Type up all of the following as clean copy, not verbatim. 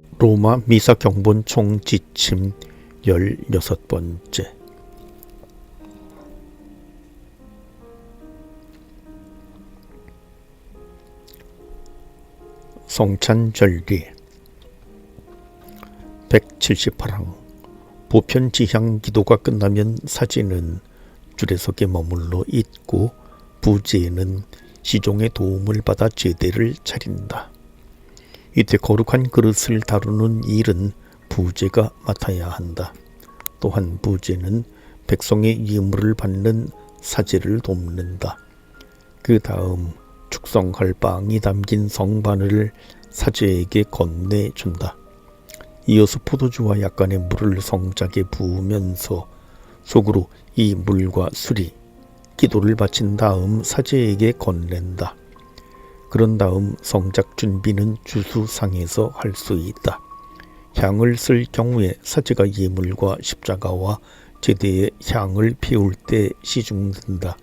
로마 미사 경본 총지침 16번째. 성찬절기 178항. 보편지향 기도가 끝나면 사제는 주례석에 머물러 있고 부제는 시종의 도움을 받아 제대를 차린다. 이때 거룩한 그릇을 다루는 일은 부제가 맡아야 한다. 또한 부제는 백성의 예물을 받는 사제를 돕는다. 그 다음 축성할 빵이 담긴 성반을 사제에게 건네준다. 이어서 포도주와 약간의 물을 성작에 부으면서 속으로 이 물과 술이 기도를 바친 다음 사제에게 건넨다. 그런 다음 성작 준비는 주수상에서 할 수 있다. 향을 쓸 경우에 사제가 예물과 십자가와 제대에 향을 피울 때 시중든다.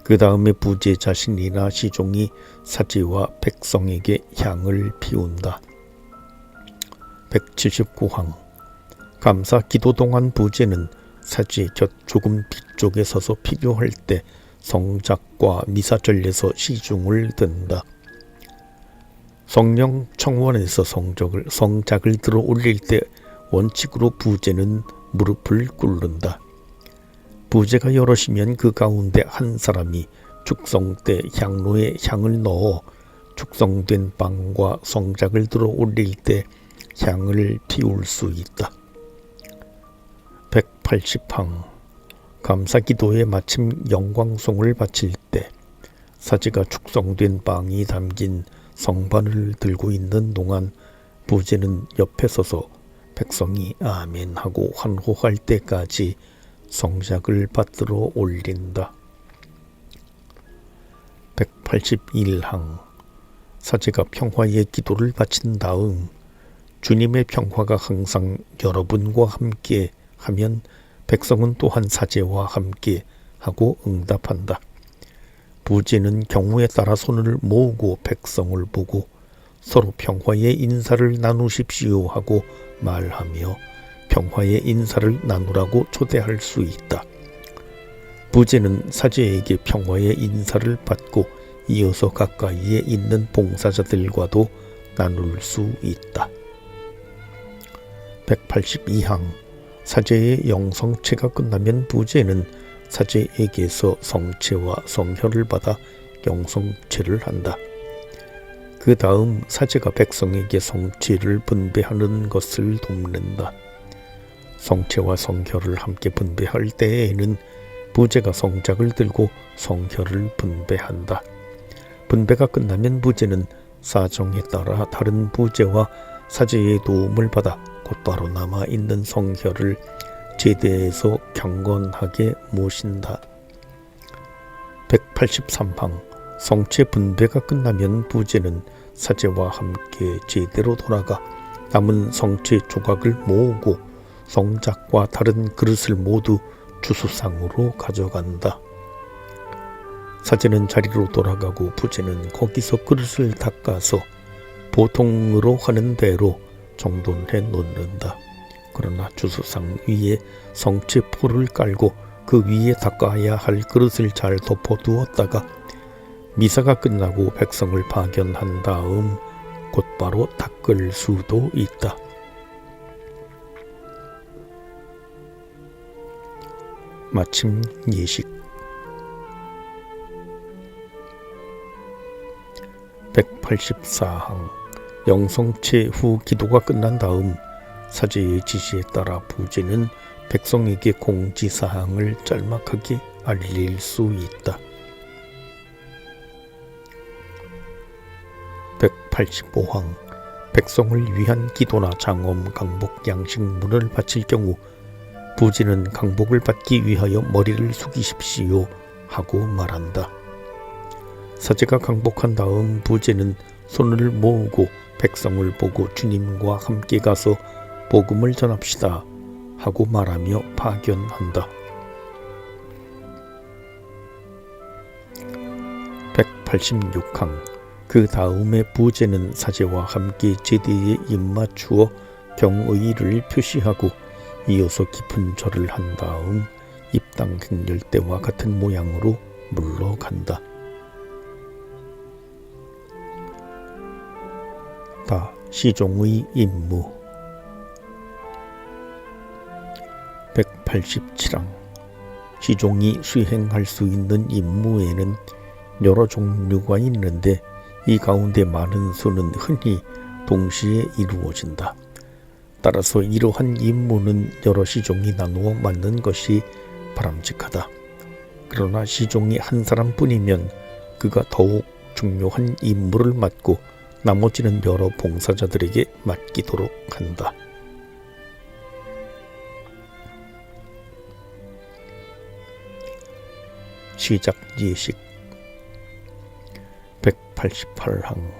그 다음에 부제 자신이나 시종이 사제와 백성에게 향을 피운다. 179항. 감사 기도 동안 부제는 사제 곁 조금 뒤쪽에 서서 필요할 때 성작과 미사전에서 시중을 든다. 성령 청원에서 성작을 들어 올릴 때 원칙으로 부제는 무릎을 꿇는다. 부제가 여럿이면 그 가운데 한 사람이 축성 때 향로에 향을 넣어 축성된 빵과 성작을 들어 올릴 때 향을 피울 수 있다. 180항. 감사기도에 마침 영광송을 바칠 때 사제가 축성된 빵이 담긴 성반을 들고 있는 동안 부제는 옆에 서서 백성이 아멘하고 환호할 때까지 성작을 받들어 올린다. 181항. 사제가 평화의 기도를 바친 다음 주님의 평화가 항상 여러분과 함께 하면 백성은 또한 사제와 함께 하고 응답한다. 부제는 경우에 따라 손을 모으고 백성을 보고 서로 평화의 인사를 나누십시오 하고 말하며 평화의 인사를 나누라고 초대할 수 있다. 부제는 사제에게 평화의 인사를 받고 이어서 가까이에 있는 봉사자들과도 나눌 수 있다. 182항. 사제의 영성체가 끝나면 부제는 사제에게서 성체와 성혈을 받아 영성체를 한다. 그 다음 사제가 백성에게 성체를 분배하는 것을 돕는다. 성체와 성혈을 함께 분배할 때에는 부제가 성작을 들고 성혈을 분배한다. 분배가 끝나면 부제는 사정에 따라 다른 부제와 사제의 도움을 받아 곧바로 남아있는 성혈을 제대에서 경건하게 모신다. 183항. 성체 분배가 끝나면 부제는 사제와 함께 제대로 돌아가 남은 성체 조각을 모으고 성작과 다른 그릇을 모두 주수상으로 가져간다. 사제는 자리로 돌아가고 부제는 거기서 그릇을 닦아서 보통으로 하는 대로 정돈해 놓는다. 그러나 주수상 위에 성체포를 깔고 그 위에 닦아야 할 그릇을 잘 덮어두었다가 미사가 끝나고 백성을 파견한 다음 곧바로 닦을 수도 있다. 마침 예식 184항. 영성체 후 기도가 끝난 다음 사제의 지시에 따라 부제는 백성에게 공지사항을 짤막하게 알릴 수 있다. 185항. 백성을 위한 기도나 장엄, 강복, 양식문을 바칠 경우 부제는 강복을 받기 위하여 머리를 숙이십시오 하고 말한다. 사제가 강복한 다음 부제는 손을 모으고 백성을 보고 주님과 함께 가서 복음을 전합시다 하고 말하며 파견한다. 186항. 그 다음에 부제는 사제와 함께 제대에 입맞추어 경의를 표시하고 이어서 깊은 절을 한 다음 입당 행렬 때와 같은 모양으로 물러간다. 다 시종의 임무 187항 시종이 수행할 수 있는 임무에는 여러 종류가 있는데 이 가운데 많은 수는 흔히 동시에 이루어진다. 따라서 이러한 임무는 여러 시종이 나누어 맡는 것이 바람직하다. 그러나 시종이 한 사람뿐이면 그가 더욱 중요한 임무를 맡고 나머지는 여러 봉사자들에게 맡기도록 한다. 시작 예식 188항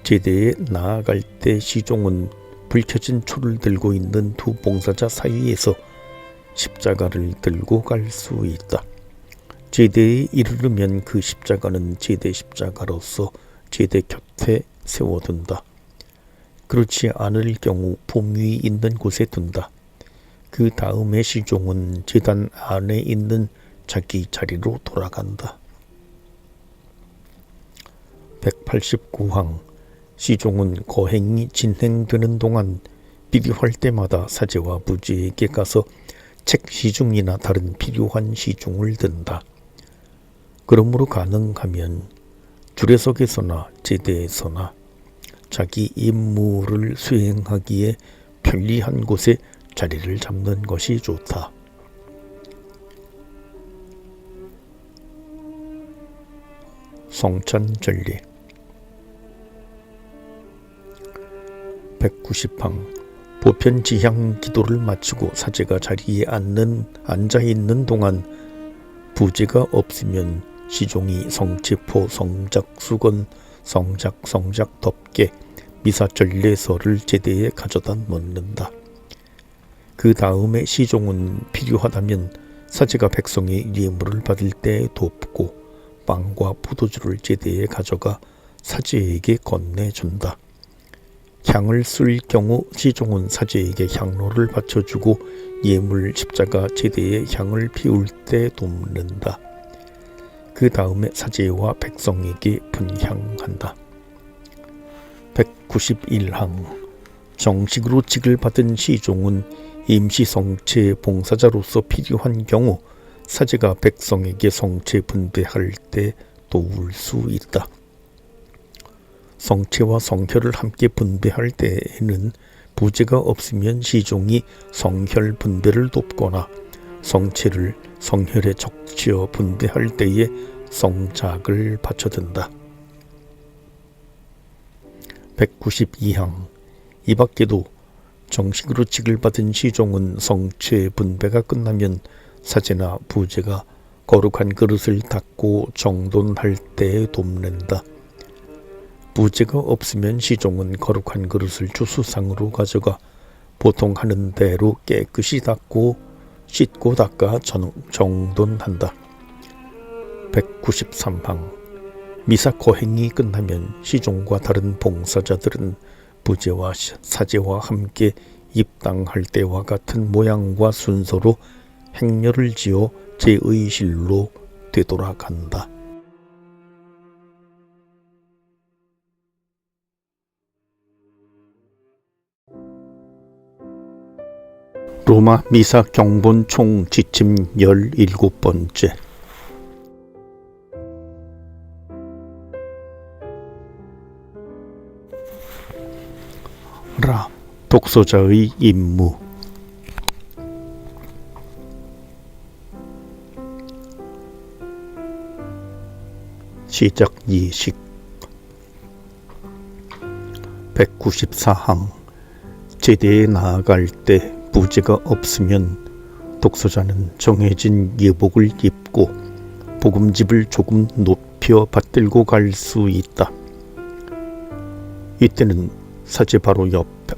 제대에 나아갈 때 시종은 불 켜진 초를 들고 있는 두 봉사자 사이에서 십자가를 들고 갈 수 있다. 제대에 이르르면 그 십자가는 제대 십자가로서 제대 곁에 세워둔다. 그렇지 않을 경우 봄 위 있는 곳에 둔다. 그 다음에 시종은 제단 안에 있는 자기 자리로 돌아간다. 189항 시종은 거행이 진행되는 동안 필요할 때마다 사제와 부제에게 가서 책 시중이나 다른 필요한 시중을 든다. 그러므로 가능하면 주례석에서나 제대에서나 자기 임무를 수행하기에 편리한 곳에 자리를 잡는 것이 좋다. 성찬전례 190항 보편지향 기도를 마치고 사제가 자리에 앉아있는 동안 부제가 없으면 시종이 성체포, 성작수건, 성작 덮개, 미사전례서를 제대에 가져다 놓는다. 그 다음에 시종은 필요하다면 사제가 백성의 예물을 받을 때 돕고 빵과 포도주를 제대에 가져가 사제에게 건네준다. 향을 쓸 경우 시종은 사제에게 향로를 받쳐주고 예물 십자가 제대에 향을 피울 때 돕는다. 그 다음에 사제와 백성에게 분향한다. 191항 정식으로 직을 받은 시종은 임시 성체 봉사자로서 필요한 경우 사제가 백성에게 성체 분배할 때 도울 수 있다. 성체와 성혈을 함께 분배할 때에는 부제가 없으면 시종이 성혈 분배를 돕거나 성체를 성혈에 적시어 분배할 때에 성작을 받쳐든다. 192항 이 밖에도 정식으로 직을 받은 시종은 성체 분배가 끝나면 사제나 부제가 거룩한 그릇을 닦고 정돈할 때 돕는다. 부제가 없으면 시종은 거룩한 그릇을 주수상으로 가져가 보통 하는 대로 깨끗이 닦고 씻고 닦아 정돈한다. 193항 미사 거행이 끝나면 시종과 다른 봉사자들은 부제와 사제와 함께 입당할 때와 같은 모양과 순서로 행렬을 지어 제의실로 되돌아간다. 로마 미사 경본 총 지침 17번째 라 독서자의 임무 시작 예식 194항 제대에 나아갈 때 부제가 없으면 독서자는 정해진 예복을 입고 복음집을 조금 높여 받들고 갈 수 있다. 이때는 사제 바로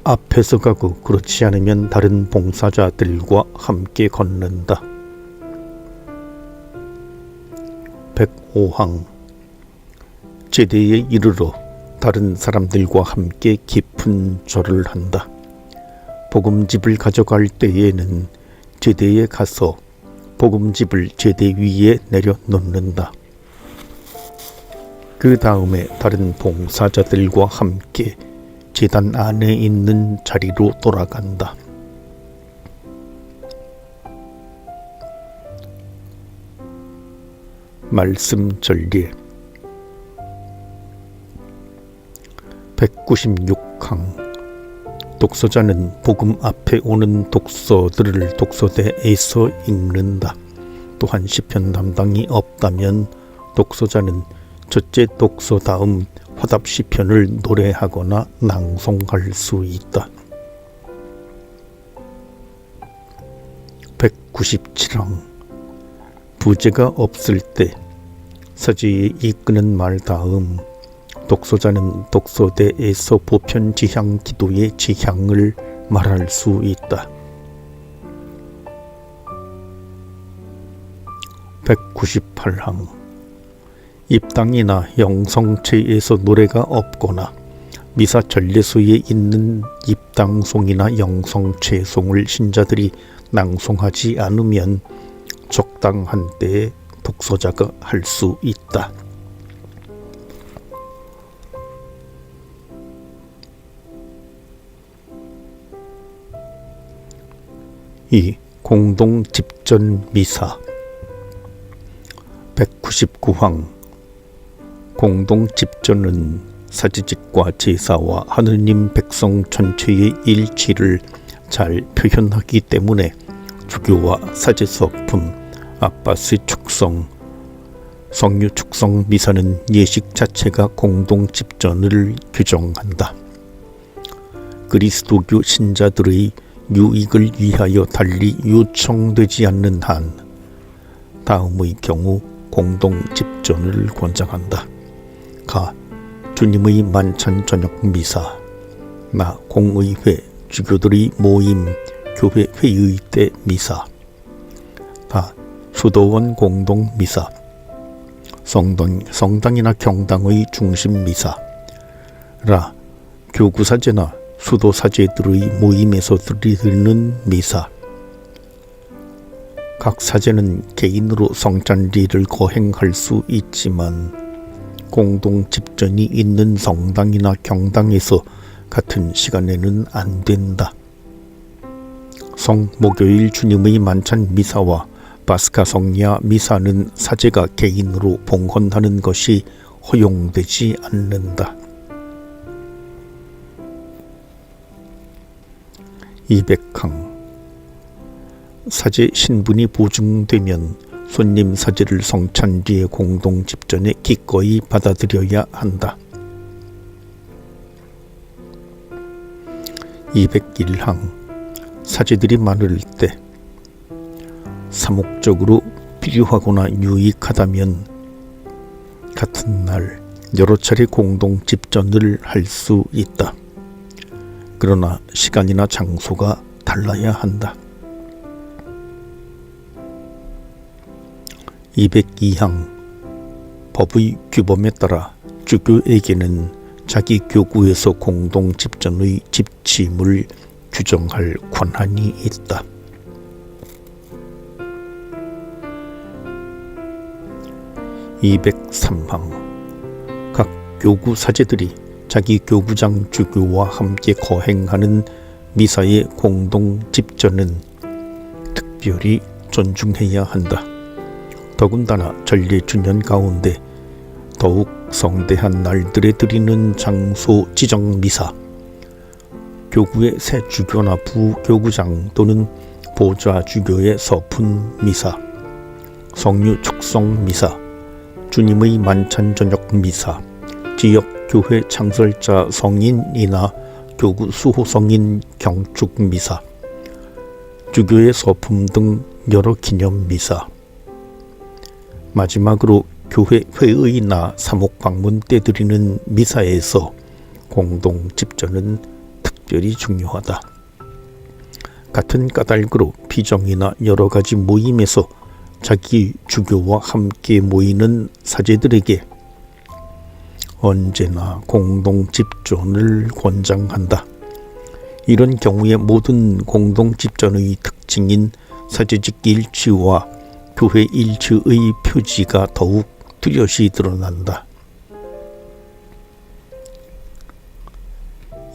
앞에서 가고 그렇지 않으면 다른 봉사자들과 함께 걷는다. 105항 제대에 이르러 다른 사람들과 함께 깊은 절을 한다. 복음집을 가져갈 때에는 제대에 가서 복음집을 제대 위에 내려놓는다. 그 다음에 다른 봉사자들과 함께 제단 안에 있는 자리로 돌아간다. 말씀 전례 196항 독서자는 복음 앞에 오는 독서들을 독서대에서 읽는다. 또한 시편 담당이 없다면 독서자는 첫째 독서 다음 화답 시편을 노래하거나 낭송할 수 있다. 197항 부제가 없을 때 사제에 이끄는 말 다음 독서자는 독서대에서 보편 지향 기도의 지향을 말할 수 있다. 198항 입당이나 영성체에서 노래가 없거나 미사 전례소에 있는 입당송이나 영성체송을 신자들이 낭송하지 않으면 적당한 때에 독서자가 할 수 있다. 이 공동 집전 미사 199항 공동 집전은 사제직과 제사와 하느님 백성 전체의 일치를 잘 표현하기 때문에 주교와 사제 서품, 아빠스 축성, 성유 축성 미사는 예식 자체가 공동 집전을 규정한다. 그리스도교 신자들의 유익을 위하여 달리 요청되지 않는 한 다음의 경우 공동 집전을 권장한다. 가. 주님의 만찬 저녁 미사. 나. 공의회 주교들의 모임 교회 회의 때 미사. 다. 수도원 공동 미사. 성당이나 경당의 중심 미사. 라. 교구사제나 수도사제들의 모임에서 드리는 미사. 각 사제는 개인으로 성찬리를 거행할 수 있지만 공동 집전이 있는 성당이나 경당에서 같은 시간에는 안 된다. 성목요일 주님의 만찬 미사와 바스카 성야 미사는 사제가 개인으로 봉헌하는 것이 허용되지 않는다. 200항 사제 신분이 보증되면 손님 사제를 성찬리의 공동 집전에 기꺼이 받아들여야 한다. 201항 사제들이 많을 때 사목적으로 필요하거나 유익하다면 같은 날 여러 차례 공동 집전을 할 수 있다. 그러나 시간이나 장소가 달라야 한다. 202항 법의 규범에 따라 주교에게는 자기 교구에서 공동 집전의 집침을 규정할 권한이 있다. 203항 각 교구 사제들이 자기 교구장 주교와 함께 거행하는 미사의 공동 집전은 특별히 존중해야 한다. 더군다나 전례 주년 가운데 더욱 성대한 날들에 드리는 장소 지정 미사, 교구의 새 주교나 부교구장 또는 보좌 주교의 서푼 미사, 성유 축성 미사, 주님의 만찬 저녁 미사, 지역 교회 창설자 성인이나 교구 수호 성인 경축 미사, 주교의 서품 등 여러 기념 미사, 마지막으로 교회 회의나 사목 방문 때 드리는 미사에서 공동 집전은 특별히 중요하다. 같은 까닭으로 피정이나 여러 가지 모임에서 자기 주교와 함께 모이는 사제들에게 언제나 공동 집전을 권장한다. 이런 경우에 모든 공동 집전의 특징인 사제직 일치와 교회 일치의 표지가 더욱 뚜렷이 드러난다.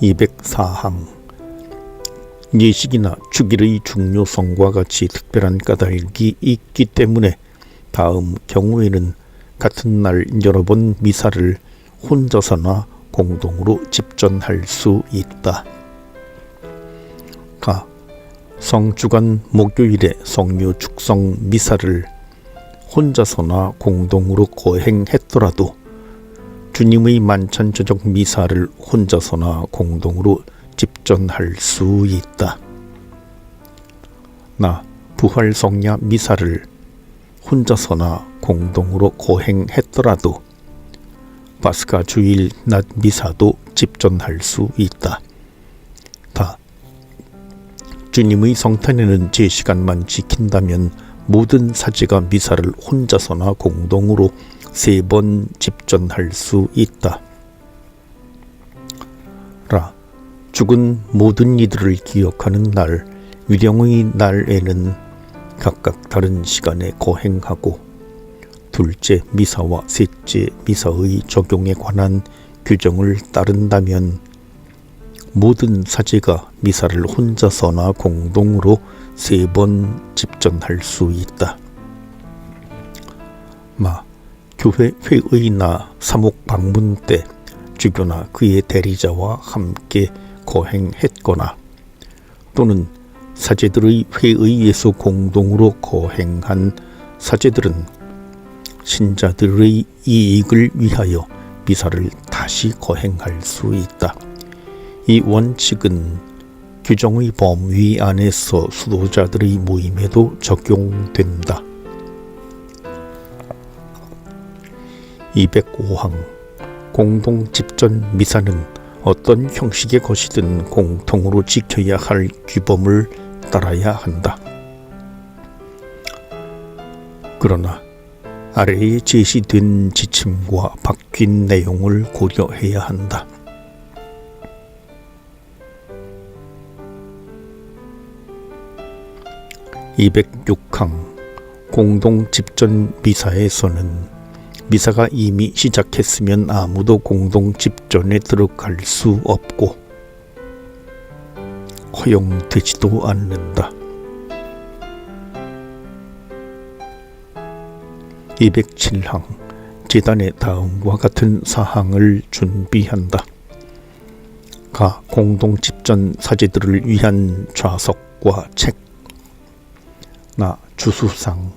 204항 예식이나 축일의 중요성과 같이 특별한 까닭이 있기 때문에 다음 경우에는 같은 날 여러 번 미사를 혼자서나 공동으로 집전할 수 있다. 가. 성주간 목요일에 성묘 축성 미사를 혼자서나 공동으로 거행했더라도 주님의 만찬 저녁 미사를 혼자서나 공동으로 집전할 수 있다. 나. 부활 성야 미사를 혼자서나 공동으로 거행했더라도 파스카 주일 낮 미사도 집전할 수 있다. 다. 주님의 성탄에는 제 시간만 지킨다면 모든 사제가 미사를 혼자서나 공동으로 3번 집전할 수 있다. 라. 죽은 모든 이들을 기억하는 날, 위령의 날에는 각각 다른 시간에 거행하고 둘째 미사와 셋째 미사의 적용에 관한 규정을 따른다면 모든 사제가 미사를 혼자서나 공동으로 3번 집전할 수 있다. 마. 교회 회의나 사목 방문 때 주교나 그의 대리자와 함께 거행했거나 또는 사제들의 회의에서 공동으로 거행한 사제들은 신자들의 이익을 위하여 미사를 다시 거행할 수 있다. 이 원칙은 규정의 범위 안에서 수도자들의 모임에도 적용된다. 205항 공동 집전 미사는 어떤 형식의 것이든 공통으로 지켜야 할 규범을 따라야 한다. 그러나 아래에 제시된 지침과 바뀐 내용을 고려해야 한다. 206항 공동 집전 미사에서는 미사가 이미 시작했으면 아무도 공동 집전에 들어갈 수 없고 허용되지도 않는다. 207항 제단에 다음과 같은 사항을 준비한다. 가. 공동 집전 사제들을 위한 좌석과 책. 나. 주수상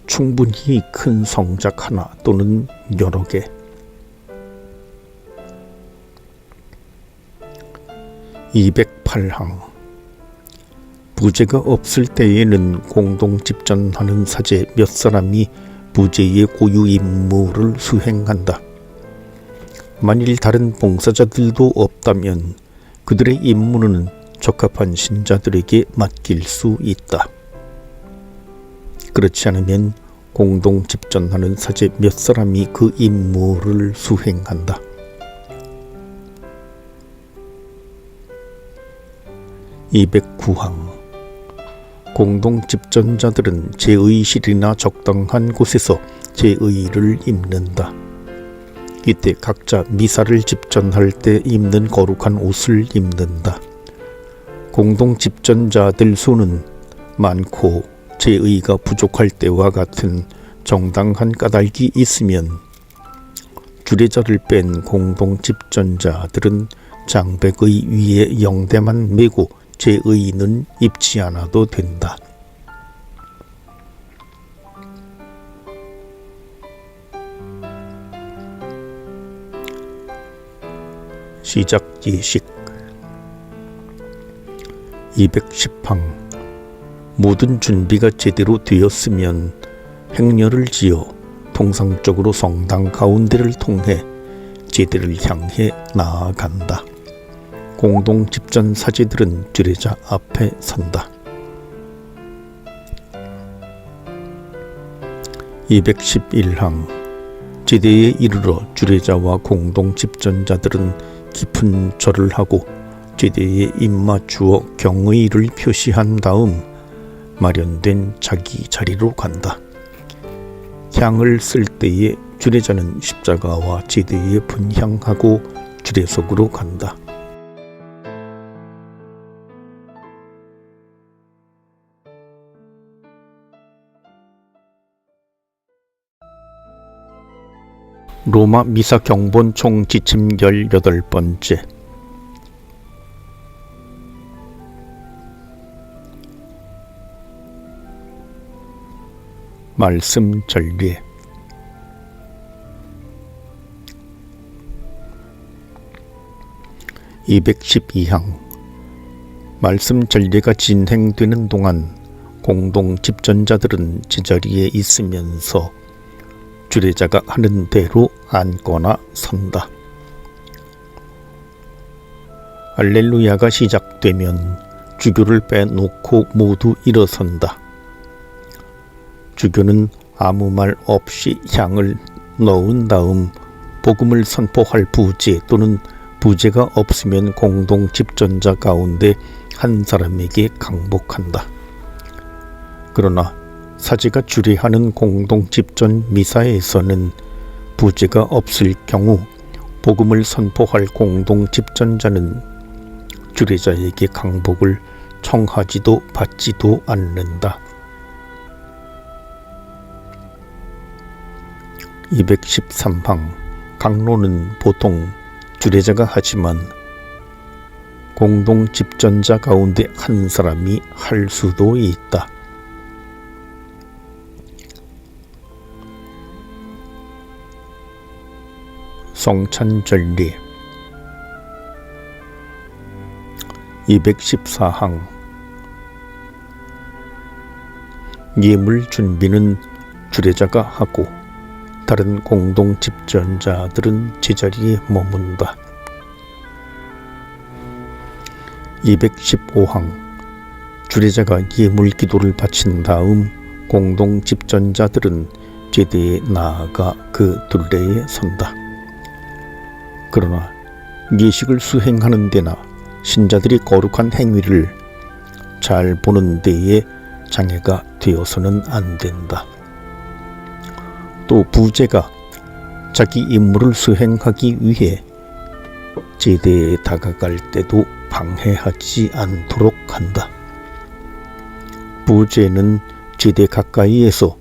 충분히 큰 성작 하나 또는 여러 개. 208항 부제가 없을 때에는 공동 집전하는 사제 몇 사람이 부제의 고유 임무를 수행한다. 만일 다른 봉사자들도 없다면 그들의 임무는 적합한 신자들에게 맡길 수 있다. 그렇지 않으면 공동 집전하는 사제 몇 사람이 그 임무를 수행한다. 209항 공동 집전자들은 제의실이나 적당한 곳에서 제의를 입는다. 이때 각자 미사를 집전할 때 입는 거룩한 옷을 입는다. 공동 집전자들 수는 많고 제의가 부족할 때와 같은 정당한 까닭이 있으면 주례자를 뺀 공동 집전자들은 장백의 위에 영대만 메고 제의는 입지 않아도 된다. 시작 예식 210항 모든 준비가 제대로 되었으면 행렬을 지어 통상적으로 성당 가운데를 통해 제대를 향해 나아간다. 공동 집전 사제들은 주례자 앞에 선다. 211항 제대에 이르러 주례자와 공동 집전자들은 깊은 절을 하고 제대에 입맞추어 경의를 표시한 다음 마련된 자기 자리로 간다. 향을 쓸 때에 주례자는 십자가와 제대에 분향하고 주례석으로 간다. 로마 미사 경본 총 지침 18번째. 말씀 전례. (212항) 말씀 전례가 진행되는 동안 공동 집전자들은 제자리에 있으면서 주례자가 하는 대로 앉거나 선다. 할렐루야가 시작되면 주교를 빼놓고 모두 일어선다. 주교는 아무 말 없이 향을 넣은 다음 복음을 선포할 부제 또는 부제가 없으면 공동 집전자 가운데 한 사람에게 강복한다. 그러나 사제가 주례하는 공동 집전 미사에서는 부제가 없을 경우 복음을 선포할 공동 집전자는 주례자에게 강복을 청하지도 받지도 않는다. 213항 강론은 보통 주례자가 하지만 공동 집전자 가운데 한 사람이 할 수도 있다. 성찬전례. 214항 예물 준비는 주례자가 하고 다른 공동 집전자들은 제자리에 머문다. 215항 주례자가 예물 기도를 바친 다음 공동 집전자들은 제대에 나아가 그 둘레에 선다. 그러나 예식을 수행하는 데나 신자들이 거룩한 행위를 잘 보는 데에 장애가 되어서는 안 된다. 또 부제가 자기 임무를 수행하기 위해 제대에 다가갈 때도 방해하지 않도록 한다. 부제는 제대 가까이에서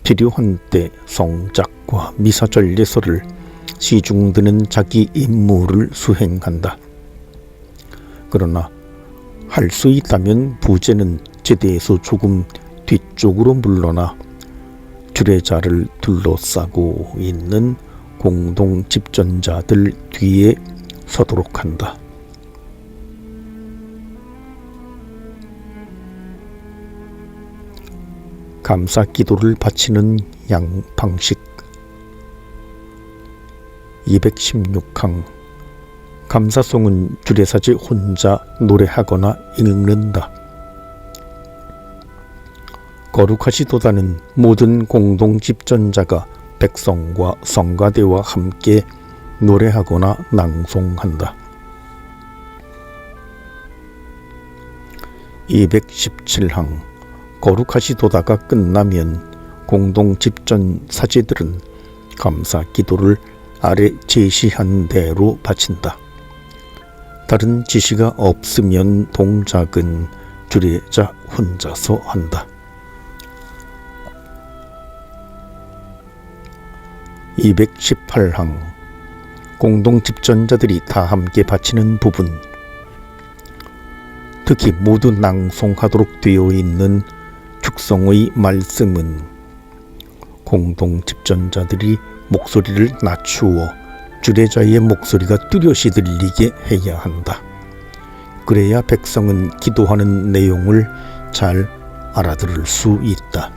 필요한 때 성작과 미사전례서를 시중드는 자기 임무를 수행한다. 그러나 할 수 있다면 부제는 제대에서 조금 뒤쪽으로 물러나 주례자를 둘러싸고 있는 공동 집전자들 뒤에 서도록 한다. 감사 기도를 바치는 방식. 216항 감사송은 주례사제 혼자 노래하거나 읽는다. 거룩하시도다는 모든 공동 집전자가 백성과 성가대와 함께 노래하거나 낭송한다. 217항 거룩하시도다가 끝나면 공동 집전 사제들은 감사 기도를 아래 제시한 대로 바친다. 다른 지시가 없으면 동작은 주례자 혼자서 한다. 218항 공동 집전자들이 다 함께 바치는 부분, 특히 모두 낭송하도록 되어 있는 축성의 말씀은 공동 집전자들이 목소리를 낮추어 주례자의 목소리가 뚜렷이 들리게 해야 한다. 그래야 백성은 기도하는 내용을 잘 알아들을 수 있다.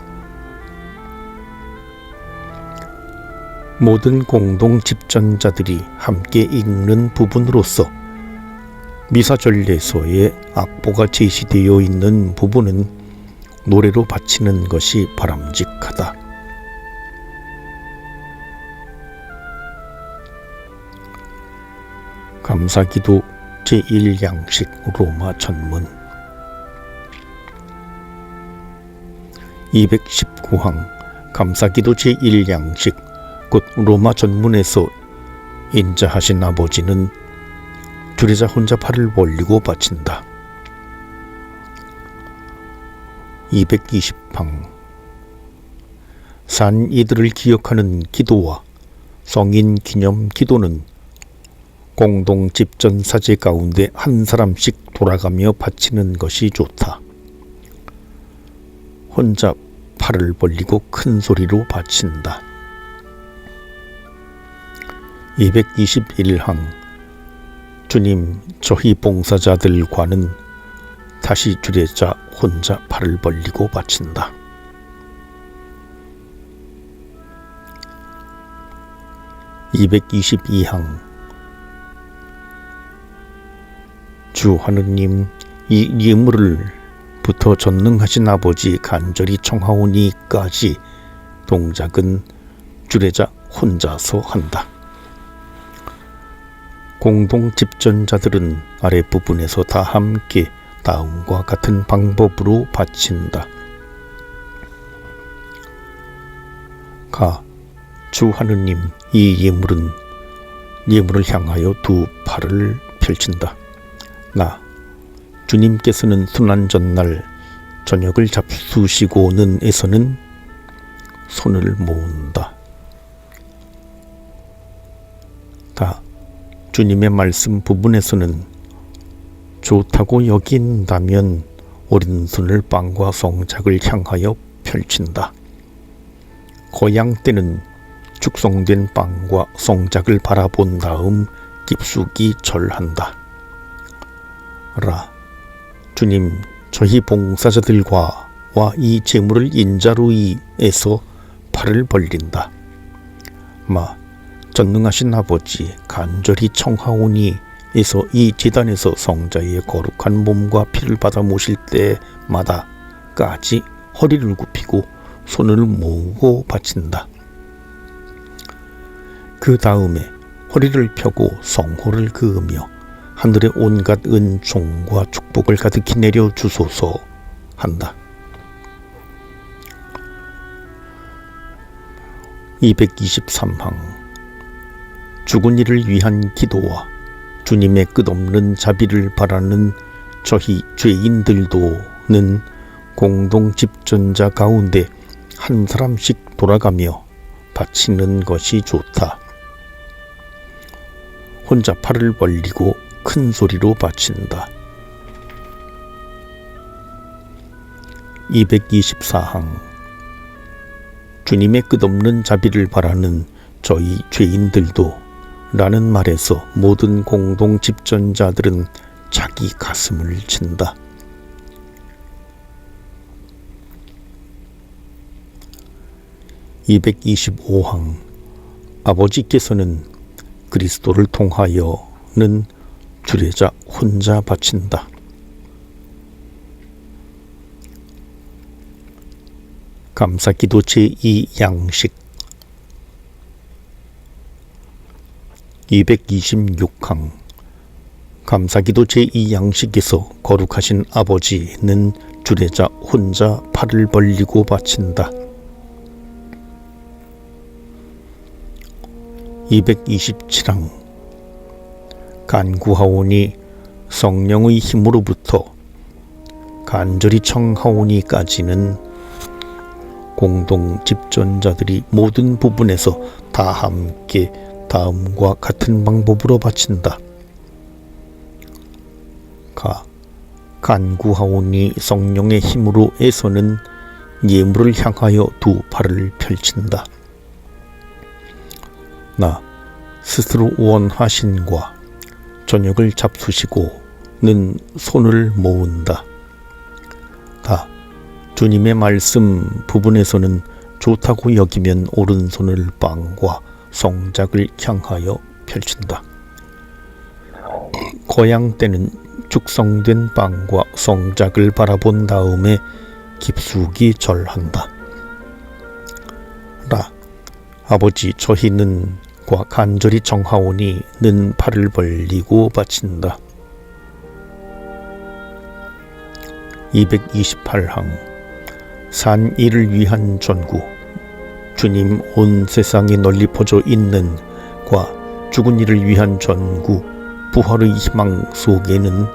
모든 공동 집전자들이 함께 읽는 부분으로서 미사전례서에 악보가 제시되어 있는 부분은 노래로 바치는 것이 바람직하다. 감사기도 제1양식 로마 전문 219항 감사기도 제1양식 곧 로마 전문에서 인자하신 아버지는 주례자 혼자 팔을 벌리고 바친다. 220항 산 이들을 기억하는 기도와 성인 기념 기도는 공동 집전사제 가운데 한 사람씩 돌아가며 바치는 것이 좋다. 혼자 팔을 벌리고 큰 소리로 바친다. 221항 주님, 저희 봉사자들과는 다시 주례자 혼자 팔을 벌리고 바친다. 222항 주 하느님, 이 예물을부터 전능하신 아버지 간절히 청하오니까지 동작은 주례자 혼자서 한다. 공동 집전자들은 아랫부분에서 다 함께 다음과 같은 방법으로 바친다. 가, 주 하느님, 이 예물을 향하여 두 팔을 펼친다. 나, 주님께서는 순환 전날 저녁을 잡수시고는 에서는 손을 모은다. 다, 주님의 말씀 부분에서는 좋다고 여긴다면 오른손을 빵과 성작을 향하여 펼친다. 거양 때는 축성된 빵과 성작을 바라본 다음 깊숙이 절한다. 라, 주님, 저희 봉사자들과 이 제물을 인자로 이에서 팔을 벌린다. 마, 전능하신 아버지 간절히 청하오니 에서 이 제단에서 성자의 거룩한 몸과 피를 받아 모실 때마다까지 허리를 굽히고 손을 모으고 바친다. 그 다음에 허리를 펴고 성호를 그으며 하늘의 온갖 은총과 축복을 가득히 내려 주소서 한다. 223항 죽은 이를 위한 기도와 주님의 끝없는 자비를 바라는 저희 죄인들도는 공동 집전자 가운데 한 사람씩 돌아가며 바치는 것이 좋다. 혼자 팔을 벌리고 큰 소리로 바친다. 224항 주님의 끝없는 자비를 바라는 저희 죄인들도 라는 말에서 모든 공동 집전자들은 자기 가슴을 친다. 225항 아버지께서는 그리스도를 통하여는 주례자 혼자 바친다. 감사기도 제2양식 226항 감사기도 제2양식에서 거룩하신 아버지는 주례자 혼자 팔을 벌리고 바친다. 227항 간구하오니 성령의 힘으로부터 간절히 청하오니까지는 공동 집전자들이 모든 부분에서 다 함께 다음과 같은 방법으로 바친다. 가, 간구하오니 성령의 힘으로 에서는 예물을 향하여 두 팔을 펼친다. 나, 스스로 원하신과 저녁을 잡수시고는 손을 모은다. 다, 주님의 말씀 부분에서는 좋다고 여기면 오른손을 빵과 성작을 향하여 펼친다. 거양 때는 축성된 빵과 성작을 바라본 다음에 깊숙이 절한다. 라, 아버지, 저희는 과 간절히 청하오니 는 팔을 벌리고 바친다. 228항 산 이를 위한 전구. 주님 온 세상에 널리 퍼져 있는 과 죽은 이를 위한 전구 부활의 희망 속에는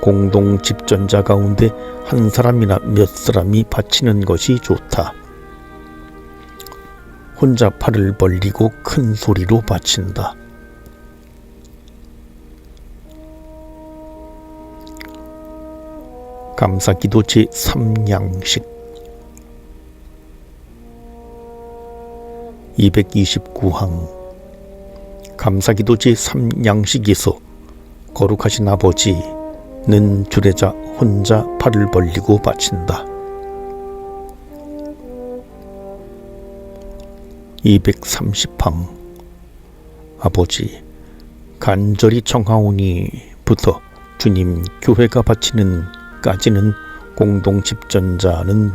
공동 집전자 가운데 한 사람이나 몇 사람이 바치는 것이 좋다. 혼자 팔을 벌리고 큰 소리로 바친다. 감사기도 제3양식 229항 감사기도 제3양식에서 거룩하신 아버지는 주례자 혼자 팔을 벌리고 바친다. 230항 아버지 간절히 청하오니부터 주님 교회가 바치는 까지는 공동 집전자는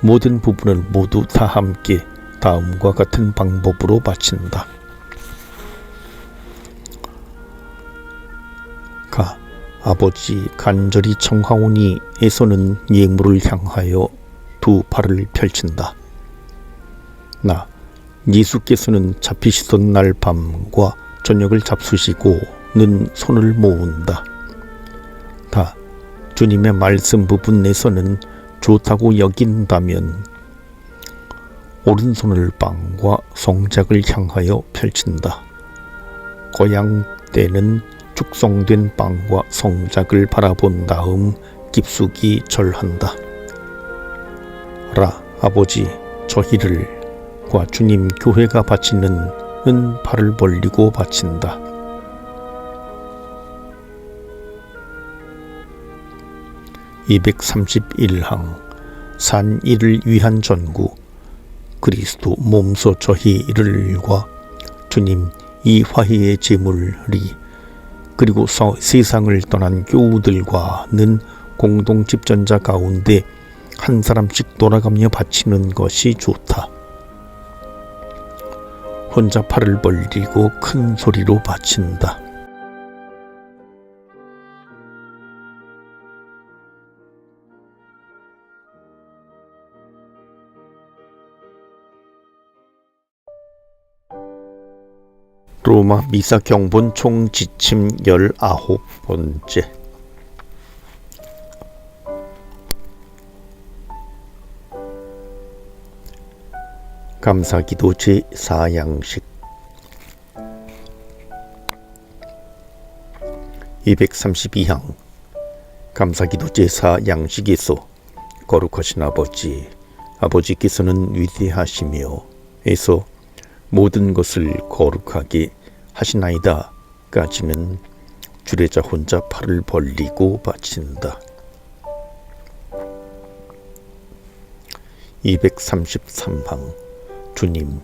모든 부분을 모두 다 함께 다음과 같은 방법으로 바친다. 가 아버지 간절히 청하오니에서는 예물을 향하여 두 팔을 펼친다. 나 예수께서는 잡히시던 날 밤과 저녁을 잡수시고는 손을 모은다. 다 주님의 말씀 부분에서는 좋다고 여긴다면 오른손을 빵과 성작을 향하여 펼친다. 거양 때는 축성된 빵과 성작을 바라본 다음 깊숙이 절한다. 라 아버지 저희를 과 주님 교회가 바치는 은 팔을 벌리고 바친다. 231항 산 이를 위한 전구. 그리스도 몸소 저희를과 주님 이 화해의 제물이 그리고 세상을 떠난 교우들과는 공동 집전자 가운데 한 사람씩 돌아가며 바치는 것이 좋다. 혼자 팔을 벌리고 큰 소리로 바친다. 로마 미사 경본 총 지침 19번째. 감사기도 제4양식 232항 감사기도 제4양식에서 거룩하신 아버지께서는 위대하시며 에서 모든 것을 거룩하게 하시나이다 까지는 주례자 혼자 팔을 벌리고 바친다. 233항 주님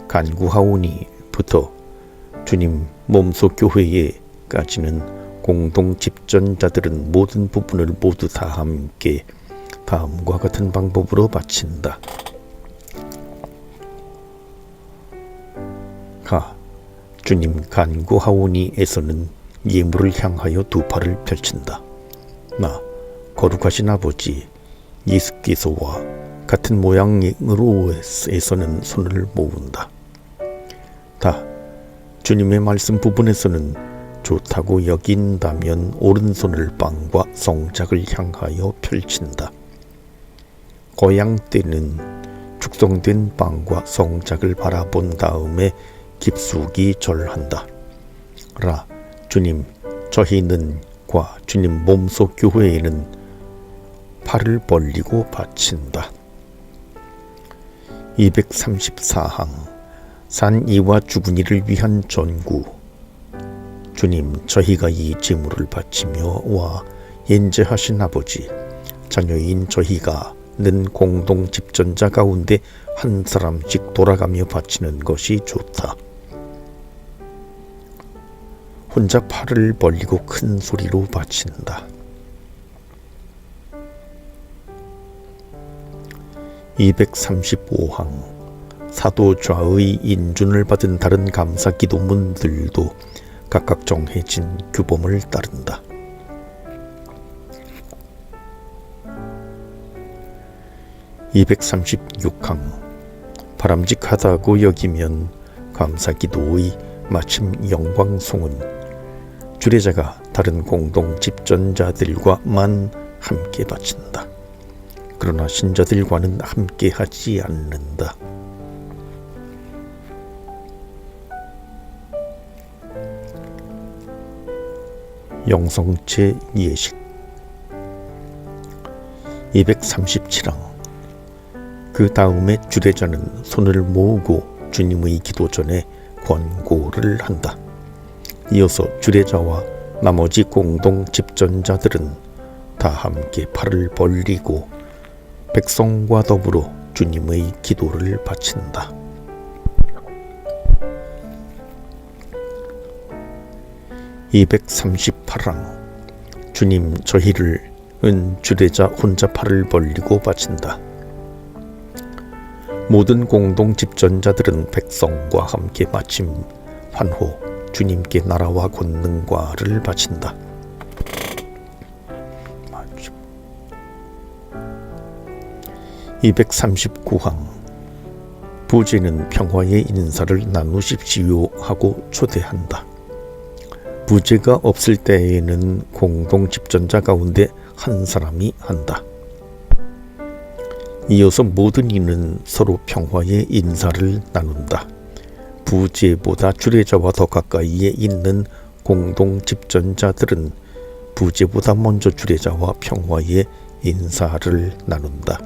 간구하오니부터 주님 몸소 교회에까지는 공동 집전자들은 모든 부분을 모두 다 함께 다음과 같은 방법으로 바친다. 가 주님 간구하오니에서는 예물을 향하여 두 팔을 펼친다. 나 거룩하신 아버지 예수께서와 같은 모양으로에서는 손을 모은다. 다 주님의 말씀 부분에서는 좋다고 여긴다면 오른손을 빵과 성작을 향하여 펼친다. 거양 때는 축성된 빵과 성작을 바라본 다음에 깊숙이 절한다. 라 주님 저희는 과 주님 몸소 교회에는 팔을 벌리고 바친다. 234항 산 이와 죽은 이를 위한 전구. 주님 저희가 이 제물을 바치며 와 yen제하신 아버지 자녀인 저희가 는 공동 집전자 가운데 한 사람씩 돌아가며 바치는 것이 좋다. 혼자 팔을 벌리고 큰 소리로 바친다. 235항 사도좌의 인준을 받은 다른 감사 기도문들도 각각 정해진 규범을 따른다. 236항 바람직하다고 여기면 감사기도의 마침 영광송은 주례자가 다른 공동 집전자들과만 함께 바친다. 그러나 신자들과는 함께 하지 않는다. 영성체 예식 237항 그 다음에 주례자는 손을 모으고 주님의 기도 전에 권고를 한다. 이어서 주례자와 나머지 공동 집전자들은 다 함께 팔을 벌리고 백성과 더불어 주님의 기도를 바친다. (238항) 주님 저희를 은 주례자 혼자 팔을 벌리고 바친다. 모든 공동 집전자들은 백성과 함께 마침 환호 주님께 나라와 권능과를 바친다. 239항 부제는 평화의 인사를 나누십시오 하고 초대한다. 부제가 없을 때에는 공동 집전자 가운데 한 사람이 한다. 이어서 모든 이는 서로 평화의 인사를 나눈다. 부제보다 주례자와 더 가까이에 있는 공동 집전자들은 부제보다 먼저 주례자와 평화의 인사를 나눈다.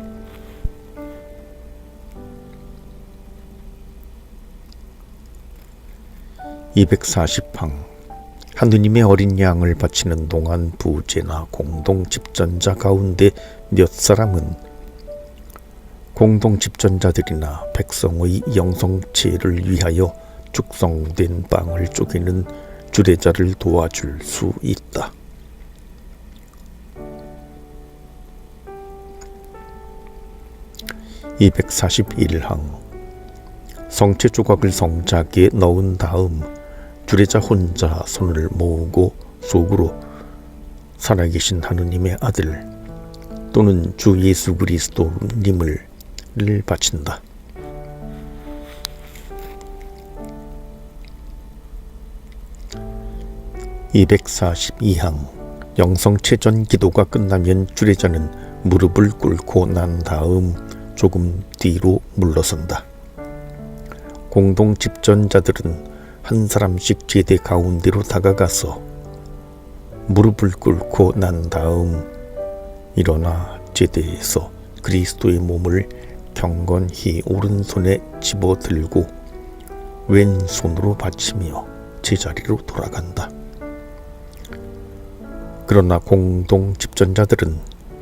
(240항) 하느님의 어린 양을 바치는 동안 부제나 공동 집전자 가운데 몇 사람은 공동 집전자들이나 백성의 영성체를 위하여 축성된 빵을 쪼개는 주례자를 도와줄 수 있다. (241항) 성체 조각을 성작에 넣은 다음 주례자 혼자 손을 모으고 속으로 살아계신 하느님의 아들 또는 주 예수 그리스도님을 바친다. (242항) 영성체전 기도가 끝나면 주례자는 무릎을 꿇고 난 다음 조금 뒤로 물러선다. 공동 집전자들은 한 사람씩 제대 가운데로 다가가서 무릎을 꿇고 난 다음 일어나 제대에서 그리스도의 몸을 경건히 오른손에 집어들고 왼손으로 받치며 제자리로 돌아간다. 그러나 공동 집전자들은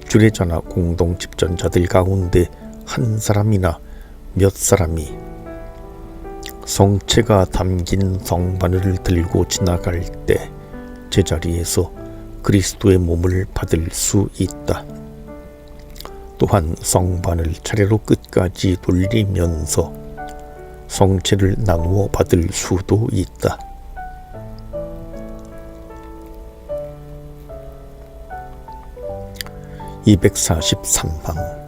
주례자나 공동 집전자들 가운데 한 사람이나 몇 사람이 성체가 담긴 성바늘을 들고 지나갈 때 제자리에서 그리스도의 몸을 받을 수 있다. 또한 성반을 차례로 끝까지 돌리면서 성체를 나누어 받을 수도 있다. (243항)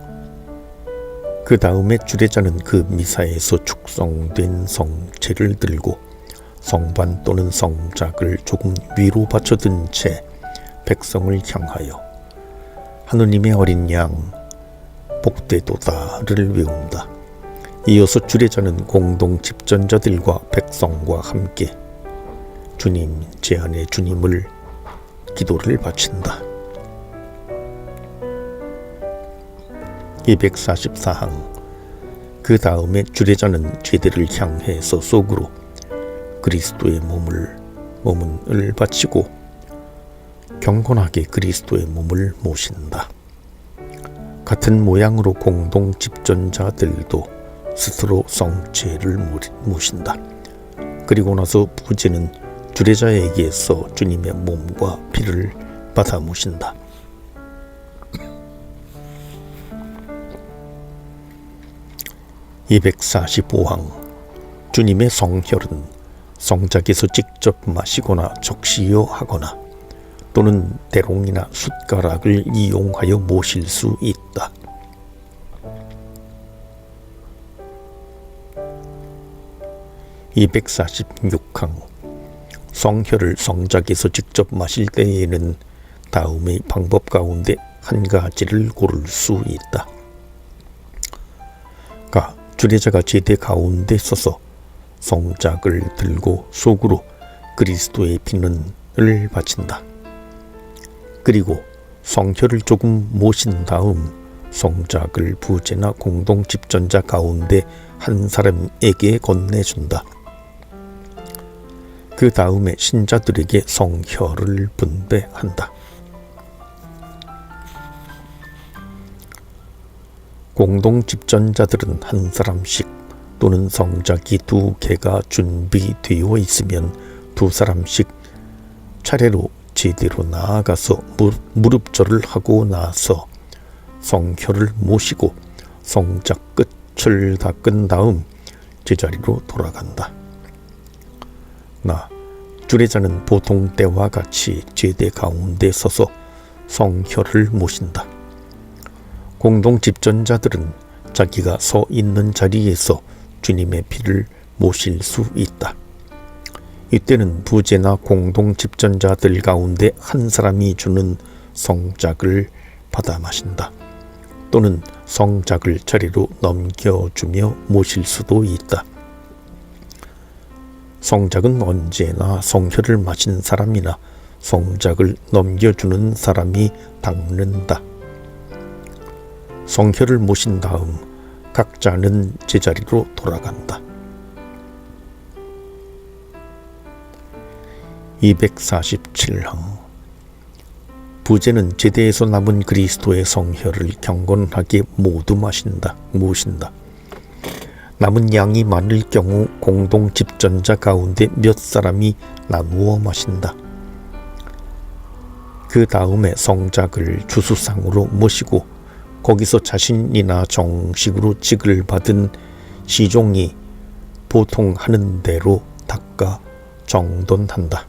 그 다음에 주례자는 그 미사에서 축성된 성체를 들고 성반 또는 성작을 조금 위로 받쳐든 채 백성을 향하여 하느님의 어린 양 복되도다를 외운다. 이어서 주례자는 공동 집전자들과 백성과 함께 주님 제 안에 주님을 기도를 바친다. 244항 그 다음에 주례자는 제대를 향해서 속으로 그리스도의 몸을 바치고 경건하게 그리스도의 몸을 모신다. 같은 모양으로 공동 집전자들도 스스로 성체를 모신다. 그리고 나서 부제는 주례자에게서 주님의 몸과 피를 받아 모신다. 245항 주님의 성혈은 성작에서 직접 마시거나 적시어 하거나 또는 대롱이나 숟가락을 이용하여 모실 수 있다. 246항 성혈을 성작에서 직접 마실 때에는 다음의 방법 가운데 한 가지를 고를 수 있다. 가 주례자가 제대 가운데 서서 성작을 들고 속으로 그리스도의 피는을 바친다. 그리고 성혈을 조금 모신 다음 성작을 부제나 공동 집전자 가운데 한 사람에게 건네준다. 그 다음에 신자들에게 성혈을 분배한다. 공동 집전자들은 한 사람씩 또는 성작이 2개가 준비되어 있으면 2사람씩 차례로 제대로 나아가서 무릎절을 하고 나서 성혈을 모시고 성작 끝을 닦은 다음 제자리로 돌아간다. 주례자는 보통 때와 같이 제대 가운데 서서 성혈을 모신다. 공동 집전자들은 자기가 서 있는 자리에서 주님의 피를 모실 수 있다. 이때는 부제나 공동 집전자들 가운데 한 사람이 주는 성작을 받아 마신다. 또는 성작을 차례로 넘겨주며 모실 수도 있다. 성작은 언제나 성혈을 마신 사람이나 성작을 넘겨주는 사람이 닦는다. 성혈을 모신 다음 각자는 제자리로 돌아간다. 247항 부제는 제대에서 남은 그리스도의 성혈을 경건하게 모두 모신다. 남은 양이 많을 경우 공동 집전자 가운데 몇 사람이 나누어 마신다. 그 다음에 성작을 주수상으로 모시고 거기서 자신이나 정식으로 직을 받은 시종이 보통 하는 대로 닦아 정돈한다.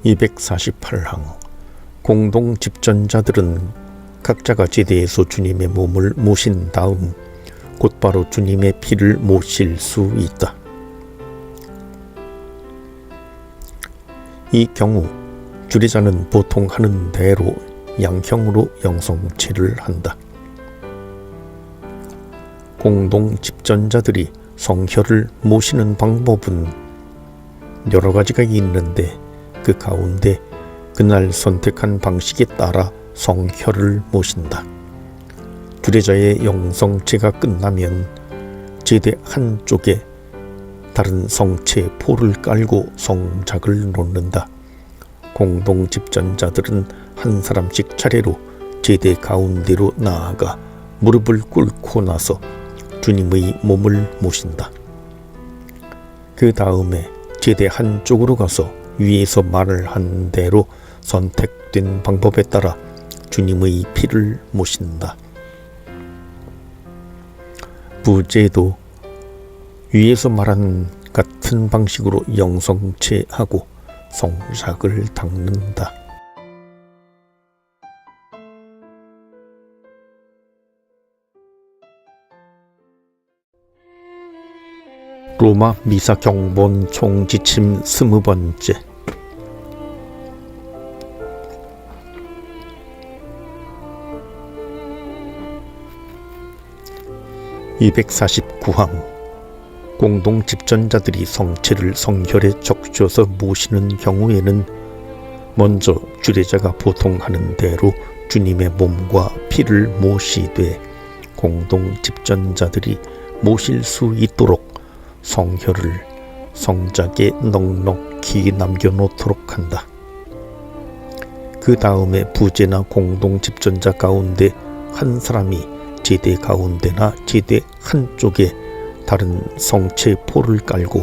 248항 공동 집전자들은 각자가 제대에서 주님의 몸을 모신 다음 곧바로 주님의 피를 모실 수 있다. 이 경우 주례자는 보통 하는 대로 양형으로 영성체를 한다. 공동 집전자들이 성혈을 모시는 방법은 여러 가지가 있는데 그 가운데 그날 선택한 방식에 따라 성혈을 모신다. 주례자의 영성체가 끝나면 제대 한쪽에 다른 성체 포를 깔고 성작을 놓는다. 공동 집전자들은 한 사람씩 차례로 제대 가운데로 나아가 무릎을 꿇고 나서 주님의 몸을 모신다. 그 다음에 제대 한쪽으로 가서 위에서 말을 한 대로 선택된 방법에 따라 주님의 피를 모신다. 부제도 위에서 말한 같은 방식으로 영성체하고 성작을 닦는다. 로마 미사 경본 총지침 20번째 249항 공동 집전자들이 성체를 성혈에 적셔서 모시는 경우에는 먼저 주례자가 보통 하는 대로 주님의 몸과 피를 모시되 공동 집전자들이 모실 수 있도록 성혈을 성작에 넉넉히 남겨놓도록 한다. 그 다음에 부제나 공동 집전자 가운데 한 사람이 제대 가운데나 제대 한쪽에 다른 성체 포를 깔고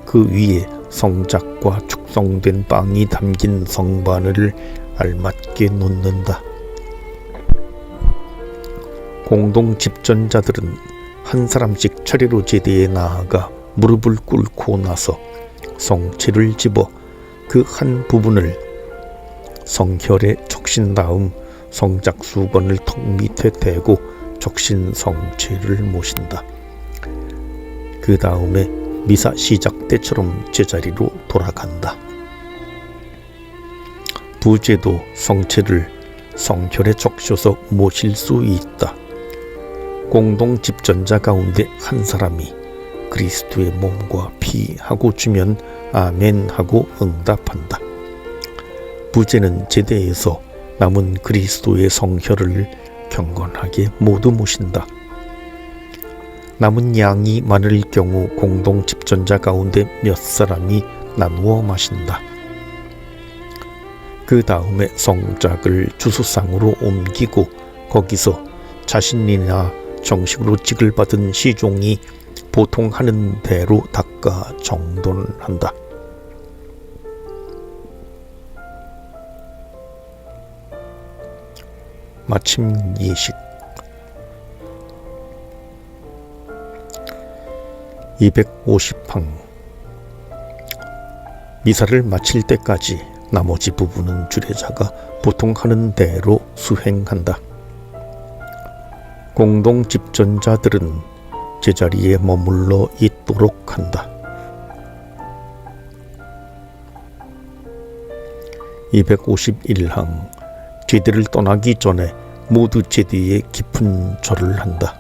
그 위에 성작과 축성된 빵이 담긴 성반을 알맞게 놓는다. 공동 집전자들은 한 사람씩 차례로 제대에 나아가 무릎을 꿇고 나서 성체를 집어 그 한 부분을 성혈에 적신 다음 성작수건을 턱 밑에 대고 적신 성체를 모신다. 그 다음에 미사 시작 때처럼 제자리로 돌아간다. 부제도 성체를 성혈에 적셔서 모실 수 있다. 공동 집전자 가운데 한 사람이 그리스도의 몸과 피 하고 주면 아멘 하고 응답한다. 부제는 제대에서 남은 그리스도의 성혈을 경건하게 모두 모신다. 남은 양이 많을 경우 공동 집전자 가운데 몇 사람이 나누어 마신다. 그 다음에 성작을 주수상으로 옮기고 거기서 자신이나 정식으로 직을 받은 시종이 보통 하는 대로 닦아 정돈한다. 마침 예식 250항 미사를 마칠 때까지 나머지 부분은 주례자가 보통 하는 대로 수행한다. 공동 집전자들은 제자리에 머물러 있도록 한다. 251항 제대를 떠나기 전에 모두 제대에 깊은 절을 한다.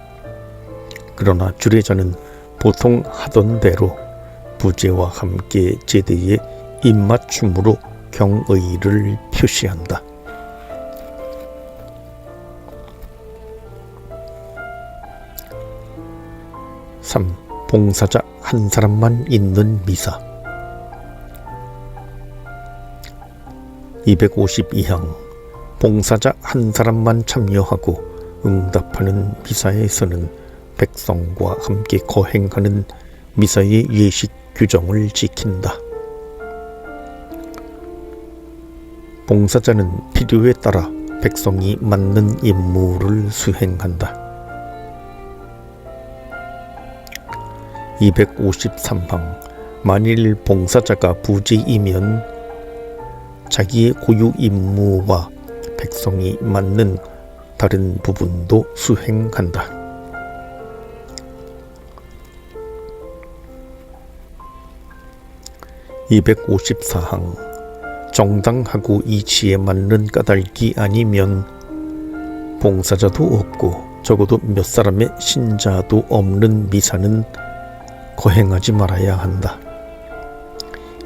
그러나 주례자는 보통 하던 대로 부제와 함께 제대에 입맞춤으로 경의를 표시한다. 3. 봉사자 한 사람만 있는 미사 252항 봉사자 한 사람만 참여하고 응답하는 미사에서는 백성과 함께 거행하는 미사의 예식 규정을 지킨다. 봉사자는 필요에 따라 백성이 맡는 임무를 수행한다. 253항 만일 봉사자가 부제이면 자기의 고유 임무와 백성이 맡는 다른 부분도 수행한다. 254항 정당하고 이치에 맞는 까닭이 아니면 봉사자도 없고 적어도 몇 사람의 신자도 없는 미사는 거행하지 말아야 한다.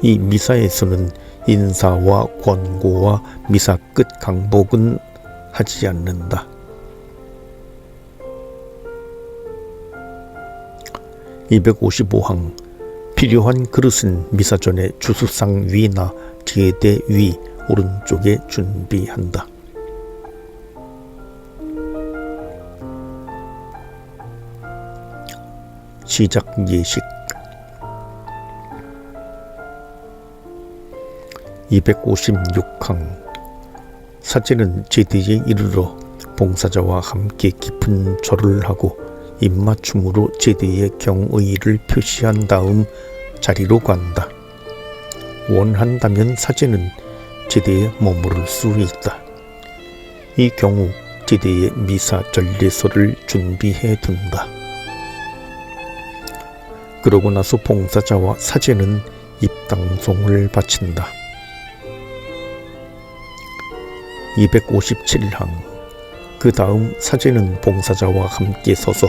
이 미사에서는 인사와 권고와 미사 끝 강복은 하지 않는다. 255항 필요한 그릇은 미사 전에 주수상 위나 제대 위 오른쪽에 준비한다. 시작 예식 256항 사제는 제대에 이르러 봉사자와 함께 깊은 절을 하고 입맞춤으로 제대의 경의를 표시한 다음 자리로 간다. 원한다면 사제는 제대에 머무를 수 있다. 이 경우 제대의 미사 전례서를 준비해 둔다. 그러고 나서 봉사자와 사제는 입당송을 바친다. 257항 그 다음 사제는 봉사자와 함께 서서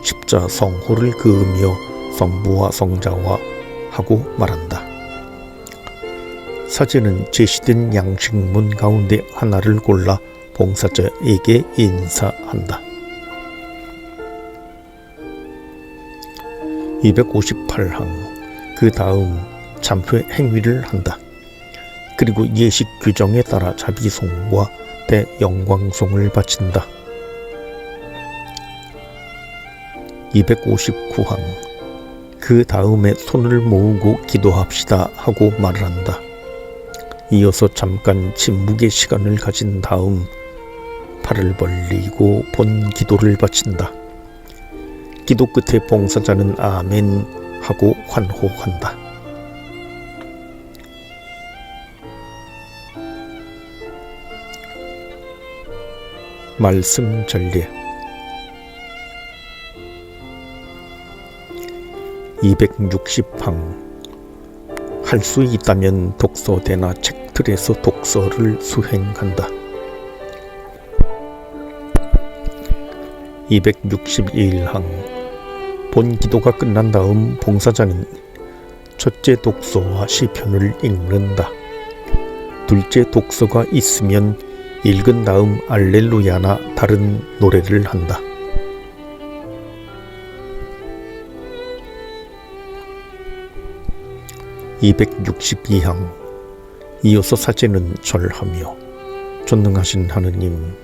십자 성호를 그으며 성부와 성자와 하고 말한다. 사제는 제시된 양식문 가운데 하나를 골라 봉사자에게 인사한다. 258항 그 다음 참회 행위를 한다. 그리고 예식 규정에 따라 자비송과 대영광송을 바친다. 259항 그 다음에 손을 모으고 기도합시다 하고 말을 한다. 이어서 잠깐 침묵의 시간을 가진 다음 팔을 벌리고 본 기도를 바친다. 기도 끝에 봉사자는 아멘 하고 환호한다. 말씀 전례 260항 할 수 있다면 독서대나 책틀에서 독서를 수행한다. 261항 본 기도가 끝난 다음 봉사자는 첫째 독서와 시편을 읽는다. 둘째 독서가 있으면 읽은 다음 알렐루야나 다른 노래를 한다. 262항 이어서 사제는 절하며 전능하신 하느님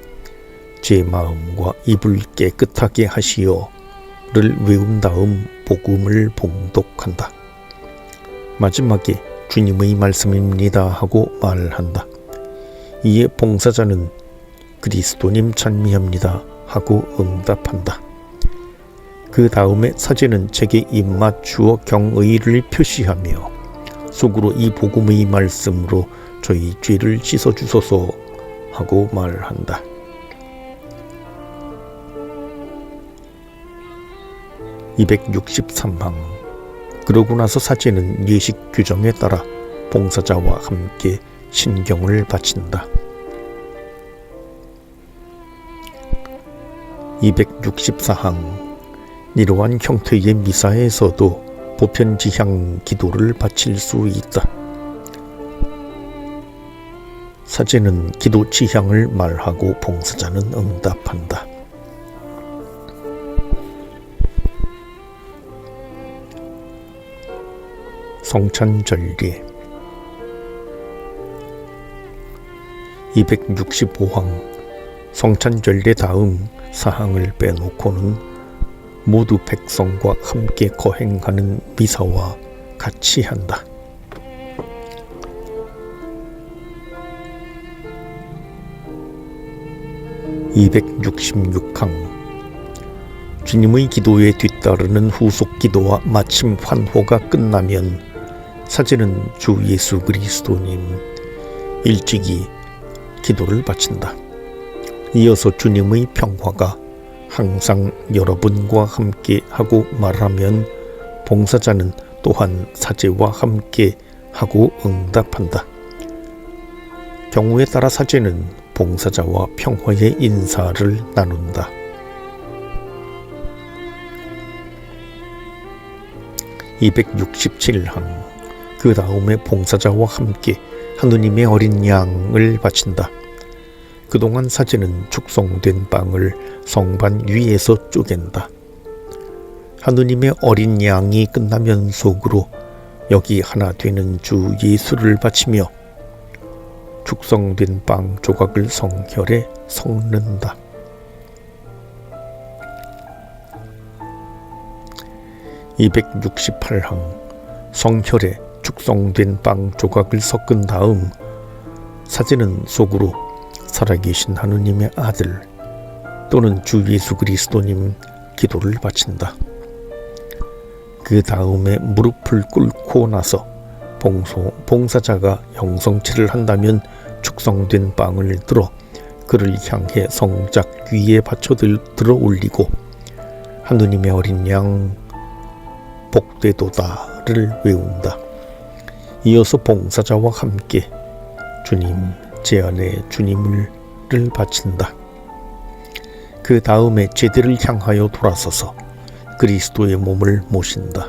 제 마음과 입을 깨끗하게 하시어를 외운 다음 복음을 봉독한다. 마지막에 주님의 말씀입니다 하고 말한다. 이에 봉사자는 그리스도님 찬미합니다 하고 응답한다. 그 다음에 사제는 책에 입맞추어 경의를 표시하며 속으로 이 복음의 말씀으로 저희 죄를 씻어주소서 하고 말한다. 263항 그러고 나서 사제는 예식 규정에 따라 봉사자와 함께 신경을 바친다. 264항 이러한 형태의 미사에서도 보편지향 기도를 바칠 수 있다. 사제는 기도 지향을 말하고 봉사자는 응답한다. 성찬전례 265항 성찬전례 다음 사항을 빼놓고는 모두 백성과 함께 거행하는 미사와 같이 한다. 266항 주님의 기도에 뒤따르는 후속 기도와 마침 환호가 끝나면 사제는 주 예수 그리스도님 일찍이 기도를 바친다. 이어서 주님의 평화가 항상 여러분과 함께 하고 말하면 봉사자는 또한 사제와 함께 하고 응답한다. 경우에 따라 사제는 봉사자와 평화의 인사를 나눈다. 267항 그 다음에 봉사자와 함께 하느님의 어린 양을 바친다. 그동안 사제는 축성된 빵을 성반 위에서 쪼갠다. 하느님의 어린 양이 끝나면 속으로 여기 하나 되는 주 예수를 바치며 축성된 빵 조각을 성혈에 섞는다. 268항 성혈에 축성된 빵 조각을 섞은 다음 사제는 속으로 살아계신 하느님의 아들 또는 주 예수 그리스도님 기도를 바친다. 그 다음에 무릎을 꿇고 나서 봉사자가 영성체를 한다면 축성된 빵을 들어 그를 향해 성작 위에 받쳐 들어 올리고 하느님의 어린 양 복되도다를 외운다. 이어서 봉사자와 함께 주님 제 안에 주님을 바친다. 그 다음에 제대를 향하여 돌아서서 그리스도의 몸을 모신다.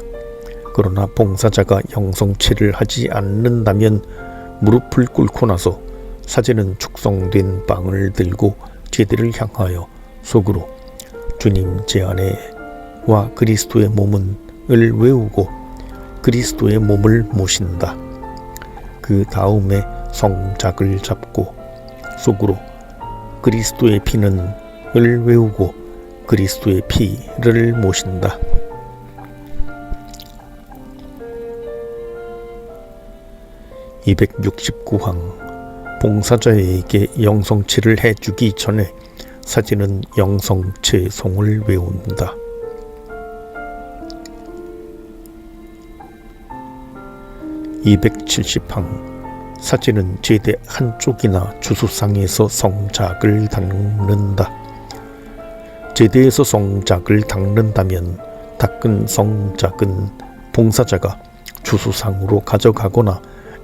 그러나 봉사자가 영성체를 하지 않는다면 무릎을 꿇고 나서 사제는 축성된 빵을 들고 제대를 향하여 속으로 주님 제 안에와 그리스도의 몸을 외우고 그리스도의 몸을 모신다. 그 다음에 성작을 잡고 속으로 그리스도의 피는 을 외우고 그리스도의 피를 모신다. 269항 봉사자에게 영성체를 해주기 전에 사제는 영성채송을 외운다. 270항 사제는 제대 한쪽이나 주수상에서 성작을 닦는다. 제대에서 성작을 닦는다면 닦은 성작은 봉사자가 주수상으로 가져가거나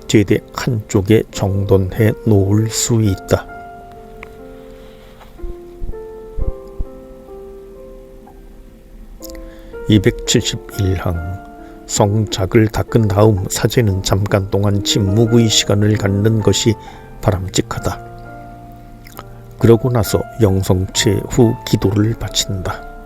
제대 한쪽에 정돈해 놓을 수 있다. 271항 성작을 닦은 다음 사제는 잠깐 동안 침묵의 시간을 갖는 것이 바람직하다. 그러고 나서 영성채 후 기도를 바친다.